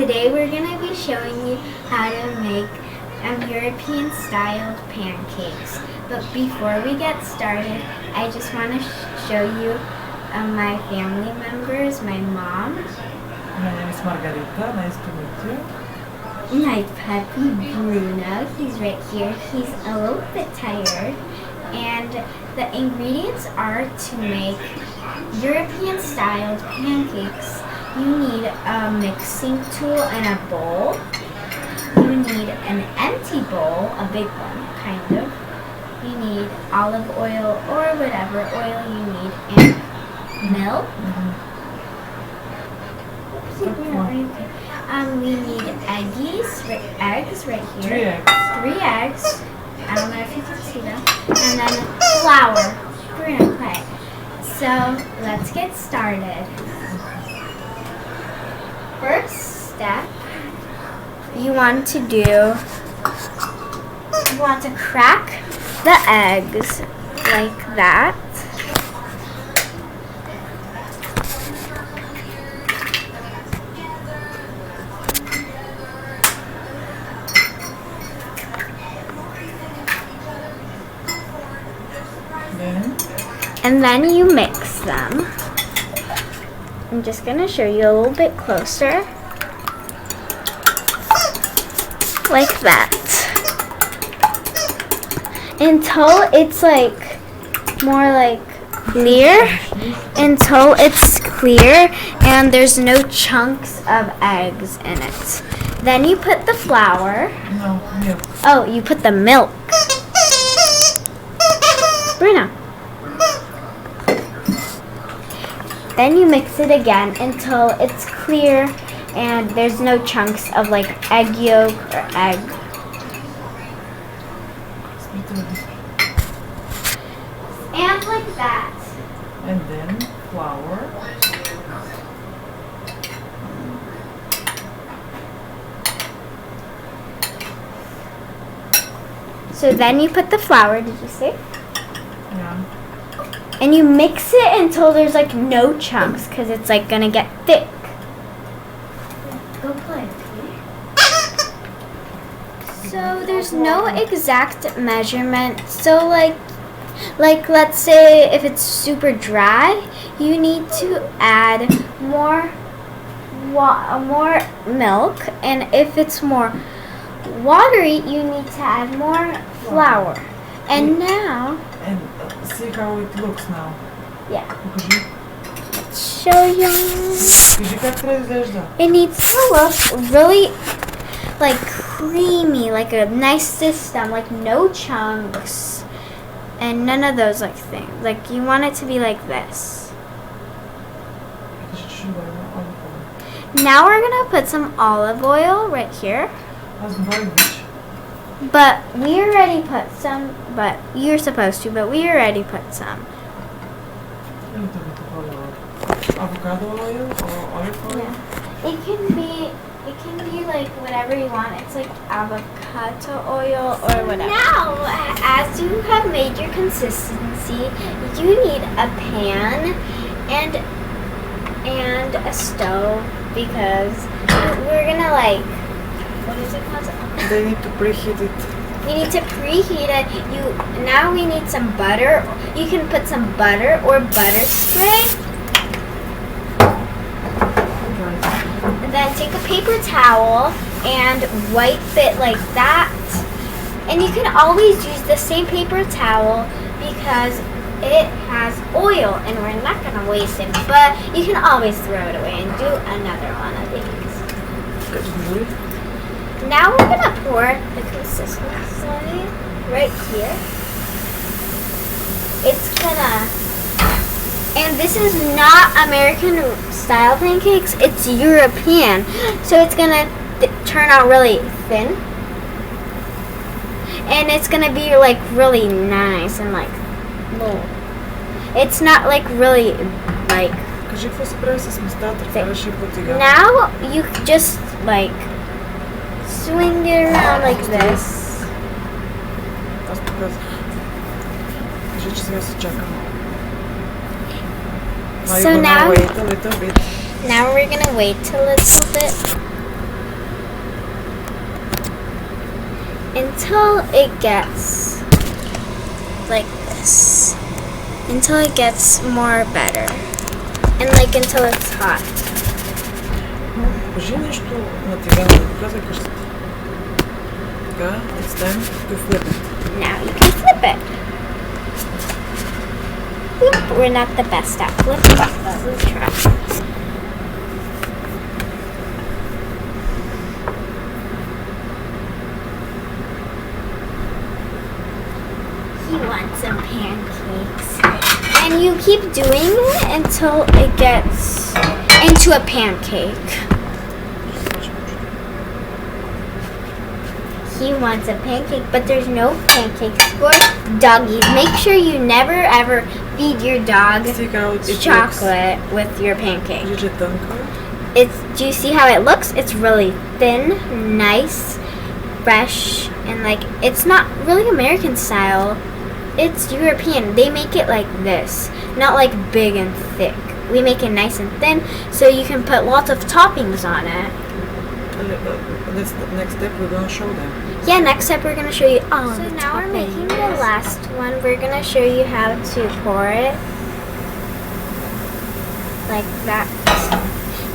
Today we're going to be showing you how to make European styled pancakes. But before we get started, I just want to show you my family members, my mom. My name is Margarita, nice to meet you. My puppy Bruno, he's right here. He's a little bit tired. And the ingredients are to make European styled pancakes. You need a mixing tool and a bowl. You need an empty bowl, a big one, kind of. You need olive oil or whatever oil you need, and milk. We need eggs right here. 3 eggs. I don't know if you can see them. And then flour. Bruno, quiet. So let's get started. First step, you want to crack the eggs like that. And then you mix them. I'm just going to show you a little bit closer. Like that. Until it's more clear. Until it's clear and there's no chunks of eggs in it. Then you put the flour. No, milk. Oh, you put the milk. Bruno. Then you mix it again until it's clear and there's no chunks of egg yolk or egg. And like that. And then flour. So then you put the flour, did you see? Yeah. And you mix it until there's no chunks because it's gonna get thick. Go play. So there's no exact measurement. So let's say if it's super dry, you need to add more milk, and if it's more watery, you need to add more flour. And now. And see how it looks now. Yeah. Покажи. Let's show you. Кажи как изглежда. It needs to look really creamy, like a nice system, no chunks and none of those things. You want it to be like this. Now we're gonna put some olive oil right here. But we already put some, but you're supposed to, but we already put some. Avocado oil or olive oil? Yeah. It can be whatever you want. It's avocado oil or whatever. Now, as you have made your consistency, you need a pan and a stove because we're gonna what is it called? They need to preheat it. You need to preheat it. Now we need some butter. You can put some butter or butter spray. And then take a paper towel and wipe it like that. And you can always use the same paper towel because it has oil and we're not going to waste it. But you can always throw it away and do another one of these. Now we're going to pour the consistency right here. It's gonna, and this is not American style pancakes, it's European. So it's gonna turn out really thin. And it's gonna be really nice and little. It's not really Кажи какво се прави с местата, караш и потига. Now you just swing it around like this. Аз показах. Кажи, че сега се чакам. So now, wait a little bit. Now we're gonna wait a little bit. until it gets like this. Until it gets more better. And like until it's hot. Кажи нещо на тигана. Казай къщата. Така, it's time to flip it. Now you can flip it. Oop, we're not the best at flipping, but we'll try. He wants some pancakes. And you keep doing it until it gets into a pancake. He wants a pancake, but there's no pancakes for doggies. Make sure you never ever feed your dog chocolate with your pancake. Do you see how it looks? It's really thin, nice, fresh, and like it's not really American style. It's European. They make it like this, not like big and thick. We make it nice and thin, so you can put lots of toppings on it. Next step, we're gonna show them. Yeah, next step we're gonna show you all so now we're making the last one. We're gonna show you how to pour it like that.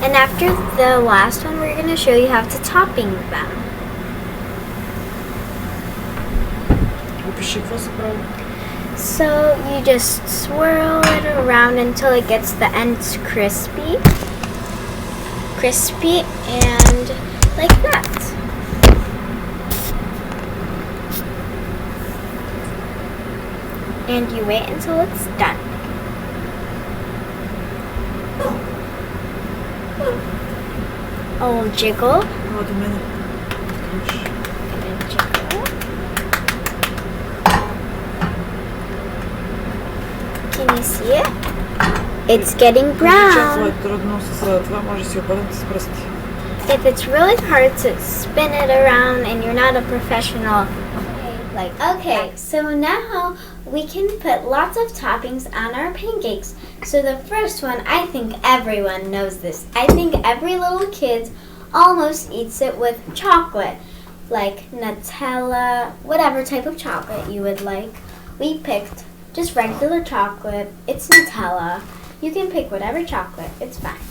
And after the last one, we're gonna show you how to topping them. Опиши какво се прави. So you just swirl it around until it gets the ends crispy. And like that. And you wait until it's done. Oh, jiggle. Ела до мене. And jiggle. Can you see it? It's getting brown. Ако е трудно с това, може да си опънете с пръсти. If it's really hard to spin it around and you're not a professional, okay, so now we can put lots of toppings on our pancakes. So the first one, I think everyone knows this. I think every little kid almost eats it with chocolate, like Nutella, whatever type of chocolate you would like. We picked just regular chocolate. It's Nutella. You can pick whatever chocolate. It's fine.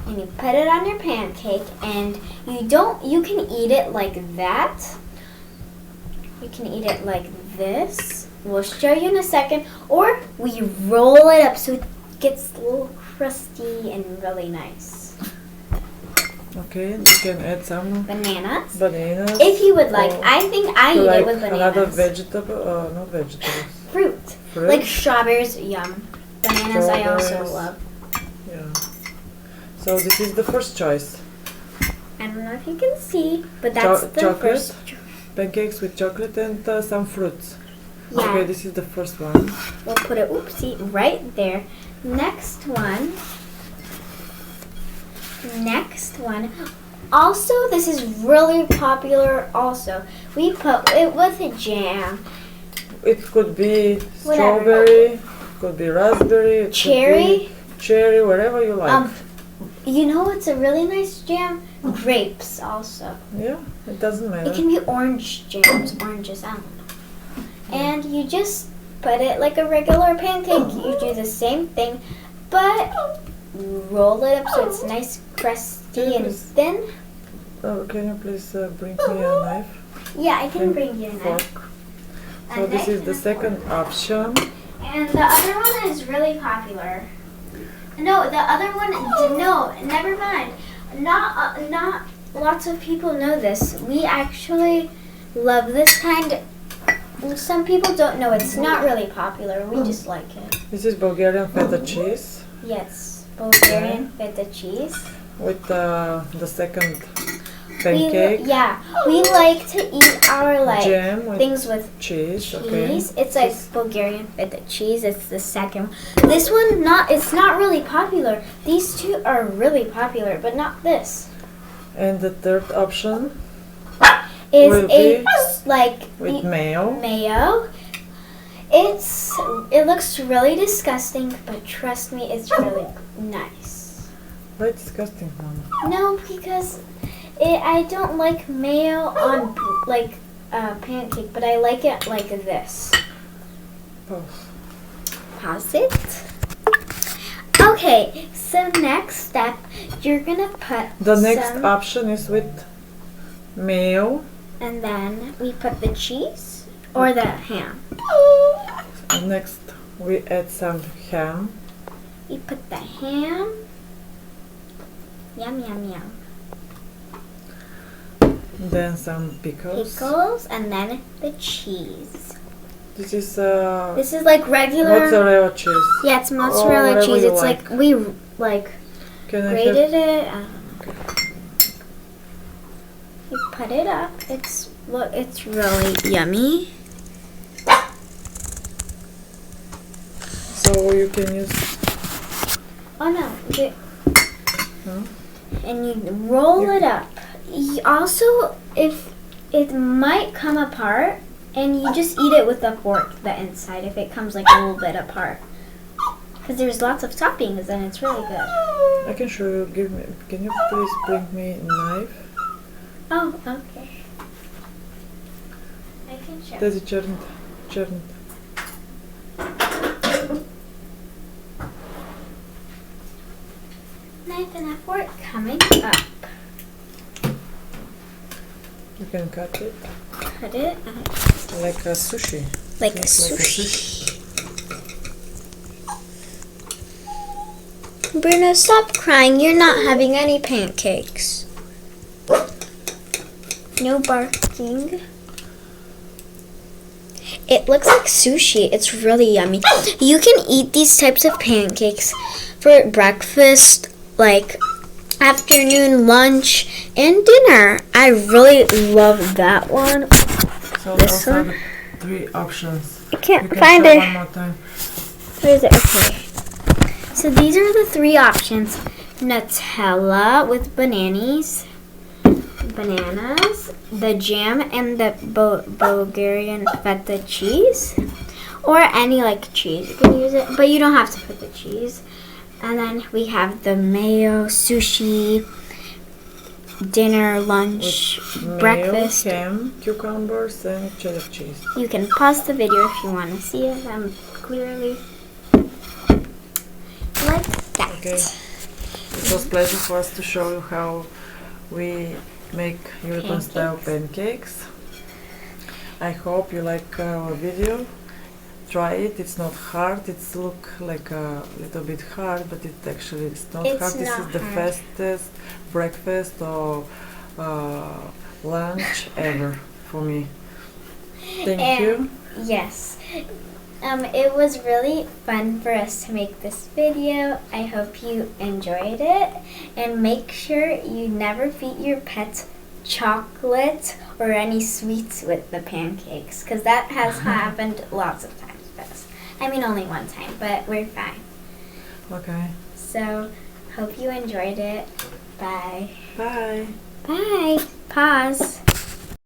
And you put it on your pancake, and you can eat it like that. You can eat it like this. We'll show you in a second. Or we roll it up so it gets a little crusty and really nice. Okay, you can add some Bananas. If If you would like. I think I eat it with bananas. Another vegetable, not vegetables. Fruit. Like strawberries, yum. Bananas I also love. Yeah. So this is the first choice. I don't know if you can see, but that's the chocolate. first. Pancakes with chocolate and some fruits. Yeah. Okay, this is the first one. We'll put it, right there. Next one. Also, this is really popular also. We put it with a jam. It could be strawberry, could be raspberry, it Cherry. could be cherry, whatever you like. You know what's a really nice jam? Grapes also. Yeah, it doesn't matter. It can be orange jams, oranges, I don't know. And you just put it like a regular pancake. You do the same thing, but roll it up so it's nice, crusty, and thin. Can you please bring me a knife? Yeah, I can bring you a knife. Fork. So this is the second option. And the other one is really popular. No, the other one, no, never mind. Not lots of people know this. We actually love this kind. Some people don't know. It's not really popular. We just like it. This is Bulgarian feta cheese. Yes, Bulgarian feta cheese. With the second pancake. We like to eat our jam with things with cheese. Okay. It's like Bulgarian feta cheese. It's the second. This one it's not really popular. These two are really popular, but not this. And the third option is with mayo. It looks really disgusting, but trust me, it's really nice. Why disgusting, Mama? No, because I don't like mayo on like pancake, but I like it like this. Pause it. Okay, so next step, you're gonna put The next option is with mayo. and then we put the cheese or the ham. Next, we add some ham. We put the ham. Yum, yum, yum. Then some pickles. Pickles, and then the cheese. This is like regular. mozzarella cheese. Yeah, it's mozzarella whatever cheese. you It's like. like we like Can I grated have? it. You put it up. It's really yummy. So you can use. Oh no! Huh? And you roll it up. Also, if it might come apart, and you just eat it with a fork, the inside, if it comes like a little bit apart. Because there's lots of toppings and it's really good. I can show you. Can you please bring me a knife? Oh, okay. I can show. Daddy, чернит. Knife and a fork coming up. You can cut it Cut it up. like a sushi. Like a Just sushi. Bruno, stop crying. You're not having any pancakes. No barking. It looks like sushi. It's really yummy. You can eat these types of pancakes for breakfast, like afternoon, lunch, and dinner. I really love that one. So This those are one? the 3 options. I can't You can find show it. one more time. Where is it? Okay. So these are the 3 options. Nutella with bananas, the jam, and the Bulgarian feta cheese. Or any like cheese. You can use it, but you don't have to put the cheese. And then we have the mayo, sushi, dinner, lunch, breakfast. Mayo, ham, cucumbers, and cheddar cheese. You can pause the video if you want to see it. I'm clearly like that. Okay. It was a pleasure for us to show you how we make European style pancakes. I hope you like our video. Try it. It's not hard. It's look like a little bit hard, but it actually is not It's hard. This not is the hard. fastest breakfast or lunch ever for me. Thank you. Yes. It was really fun for us to make this video. I hope you enjoyed it. And make sure you never feed your pets chocolate or any sweets with the pancakes, because that has happened lots of times for us. I mean, only one time, but we're fine. Okay. So, hope you enjoyed it. Bye. Bye. Bye. Pause.